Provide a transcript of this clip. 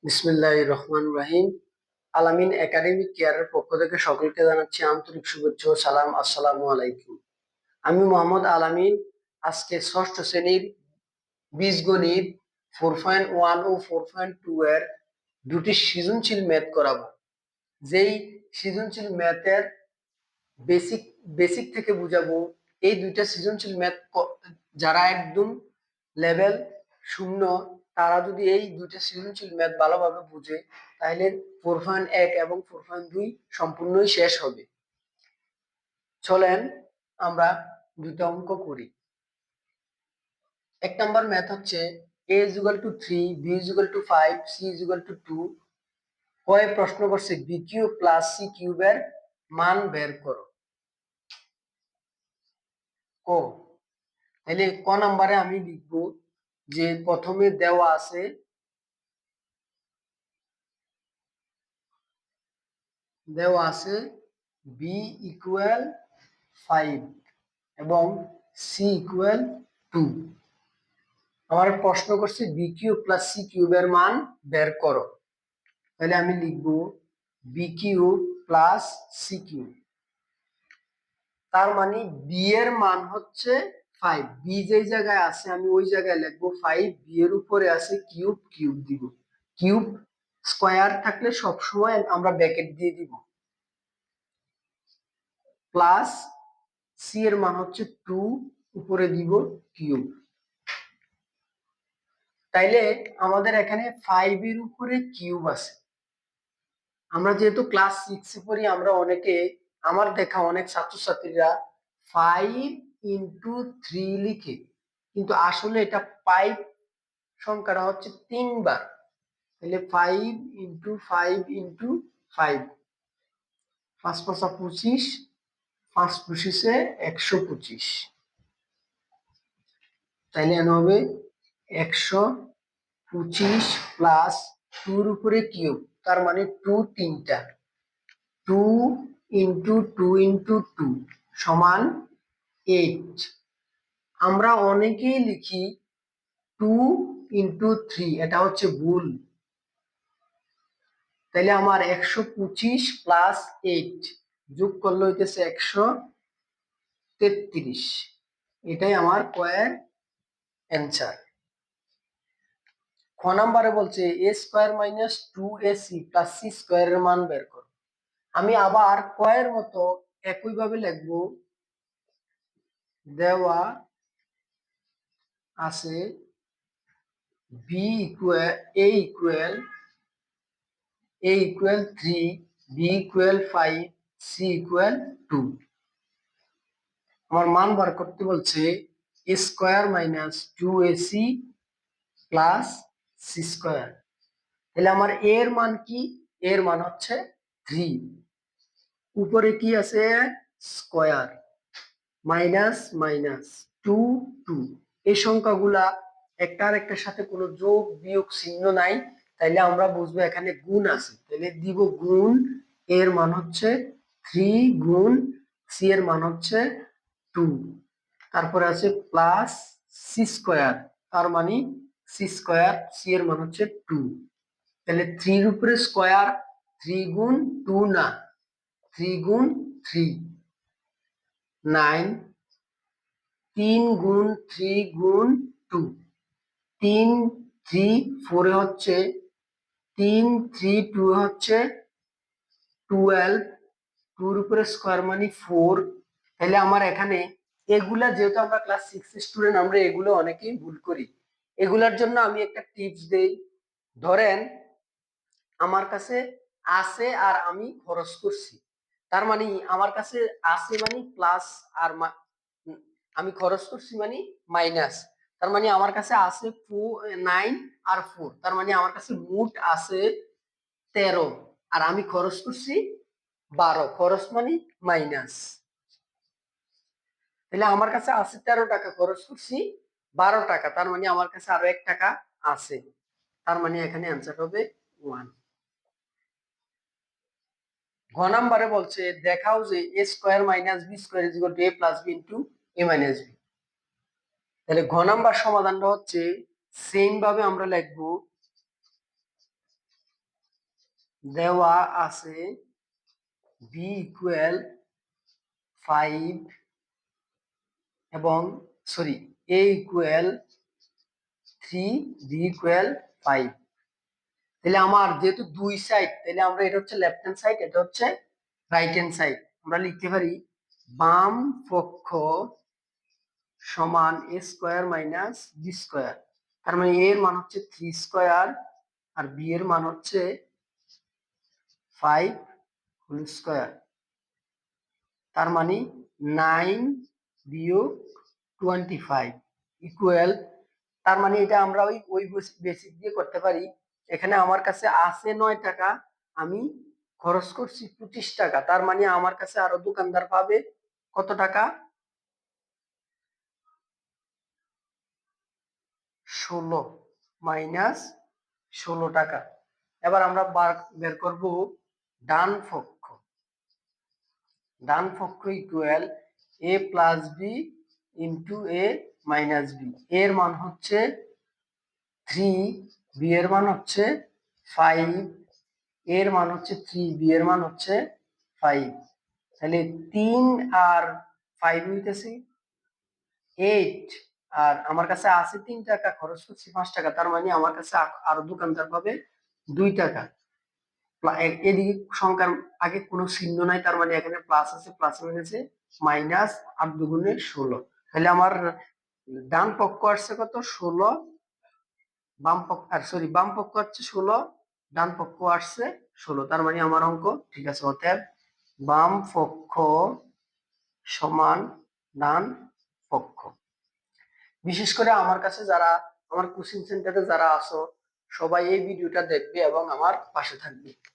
বিসমিল্লাহির রহমানির রহিম। আলামিন একাডেমিক কেয়ারের পক্ষ থেকে সকলকে জানাচ্ছি আন্তরিক শুভেচ্ছা ও সালাম। আসসালামু আলাইকুম। আমি মোহাম্মদ আলামিন। আজকে ষষ্ঠ শ্রেণীর বীজগণিত 4.1 ও 4.2 এর দুটি সৃজনশীল ম্যাথ করাবো। যেই সৃজনশীল ম্যাথের বেসিক বেসিক থেকে বুঝাবো। এই দুইটা সৃজনশীল ম্যাথ যারা একদম লেভেল 0 তারা যদি এই দুইটা সৃজনশীল ম্যাথ ভালোভাবে বুঝে তাহলে 4.1 এবং 4.2 সম্পূর্ণই শেষ হবে। চলেন আমরা দুইটা অঙ্ক করি। এক নাম্বার ম্যাথ হচ্ছে a = 3, b = 5, c = 2। কয় প্রশ্ন করছে b কিউব প্লাস c কিউবের মান বের করো। ক তাহলে ক নাম্বারে আমি লিখব যে প্রথমে দেওয়া আছে b = 5 এবং c = 2। আমার প্রশ্ন করছে b কিউব প্লাস c কিউবের মান বের করো। তাহলে আমি লিখব b cube plus c cube. তার মানে b এর মান হচ্ছে 5। b যেই জায়গায় আছে আমি ওই জায়গায় লিখব 5, b এর উপরে আছে কিউব, কিউব দিব। কিউব স্কয়ার থাকলে সব সময় আমরা ব্র্যাকেট দিয়ে দিব। প্লাস c এর মান হচ্ছে 2, উপরে দিব কিউব। তাইলে আমাদের এখানে 5 এর উপরে কিউব আছে। আমরা যেহেতু ক্লাস 6 এ পড়ি, আমরা অনেকে, আমার দেখা অনেক ছাত্রছাত্রীরা 5 × 3 লিখে, কিন্তু আসলে এটা 5 সংখ্যাটা হচ্ছে 3 বার। তাহলে 5 × 5 × 5, 5 × 5 = 25, 5 × 25 = 125। তাইলে এন হবে 125 প্লাস 2 এর উপরে কিউব, তার মানে 2 তিনটা, 2 × 2 × 2 সমান 8। আমরা অনেকেই লিখি 2 × 3, এটা হচ্ছে ভুল। তাহলে আমার 125 প্লাস 8 যোগ করলে হইতেছে 133। এটাই আমার কয়ের অ্যান্সার। খ নাম্বারে বলছে a² - 2ac + c² এর মান বের করো। আমি আবার কয়ের মতো একই ভাবে লিখব। দেওয়া আছে a = 3, b = 5, c = 2। আমার মান বার করতে বলছে a² - 2ac + c²। তাহলে আমার a এর মান কি? a এর মান হচ্ছে 3, উপরে কি আছে স্কয়ার, মাইনাস মাইনাস 2 2। এই সংখ্যাগুলা একটা আরেকটার সাথে কোনো যোগ বিয়োগ চিহ্ন নাই, তাইলে আমরা বুঝবো এখানে গুণ আছে। তাহলে দিব গুণ, এর মান হচ্ছে 3 গুণ c এর মান হচ্ছে 2, তারপরে আছে প্লাস c², তার মানে c², c এর মান হচ্ছে 2। তাহলে 3 এর উপরে স্কয়ার, 3 গুণ 2 না, 3 গুণ 3 9, 3 গুণ 3 গুণ 2, 3 3 4 হচ্ছে 3 3 2 হচ্ছে 12, 2 এর উপরে স্কয়ার মানে 4। তাহলে আমার এখানে এগুলা, যেহেতু আমরা ক্লাস 6 স্টুডেন্ট, আমরা এগুলো অনেকেই ভুল করি। এগুলার জন্য আমি একটা টিপস দেই। ধরেন আমার কাছে আছে আর আমি খরচ করছি, তার মানে আমার কাছে আছে মানে প্লাস, আর আমি খরচ করছি মানে মাইনাস। তার মানে আমার কাছে আছে 9 আর 4, তার মানে আমার কাছে মোট আছে 13, আর আমি খরচ করছি 12। খরচ মানে মাইনাস। তাহলে আমার কাছে আছে 13 টাকা, খরচ করছি 12 টাকা, তার মানে আমার কাছে আরো 1 টাকা আছে। তার মানে এখানে অ্যান্সার হবে 1। ঘ নাম্বারে বলছে দেখাও যে a² - b² = a + b * a - b। তাহলে ঘ নাম্বার সমাধানটা হচ্ছে সেম ভাবে আমরা লিখব দেওয়া আছে বি ইকুয়াল 5 এবং সরি এ ইকুয়াল 3 বি ইকুয়াল 5। তাহলে আমার যেহেতু দুই সাইড, তাহলে আমরা এটা হচ্ছে লেফট হ্যান্ড সাইড, এটা হচ্ছে রাইট হ্যান্ড সাইড। আমরা লিখতে পারি বাম পক্ষ সমান এ স্কোয়ার মাইনাস বি স্কোয়ার। তার মানে এর মান হচ্ছে 3 স্কোয়ার আর বি এর মান হচ্ছে 5 হোল স্কোয়ার। তার মানে 9 বিয়োগ 25 ইকুয়াল, তার মানে এটা আমরা ওই বেসিক দিয়ে করতে পারি। এখানে আমার কাছে আছে 9 টাকা, আমি খরচ করছি 25 টাকা, তার মানে আমার কাছে আরো দোকানদার পাবে কত টাকা? 16 মাইনাস 16 টাকা। এবার আমরা বের করব ডান পক্ষ। ডান পক্ষ ইকুয়াল এ প্লাস বি ইন্টু এ মাইনাস বি। এর মান হচ্ছে 3, বি এর মান হচ্ছে 5, এর মান হচ্ছে 3, বি এর মান হচ্ছে 5। তাহলে 3 আর 5 হইতেছে 8, আর আমার কাছে আছে 3 টাকা, খরচ করছি 5 টাকা, তার মানে আমার কাছে আরো দোকানদার পাবে 2 টাকা। এদিকে সংখ্যার আগে কোনো চিহ্ন নাই, তার মানে এখানে প্লাস আছে, প্লাস মাইনাসে মাইনাস, 8 দুগুণে 16। তাহলে আমার ডান পক্ষ আসছে কত? 16। বাম পক্ষ আর সরি বাম পক্ষ হচ্ছে 16, ডান পক্ষ আসছে 16, তার মানে আমার অঙ্ক ঠিক আছে। অতএব বাম পক্ষ সমান ডান পক্ষ। বিশেষ করে আমার কাছে যারা, আমার কোচিং সেন্টারে যারা আছো, সবাই এই ভিডিওটা দেখবে এবং আমার পাশে থাকবে।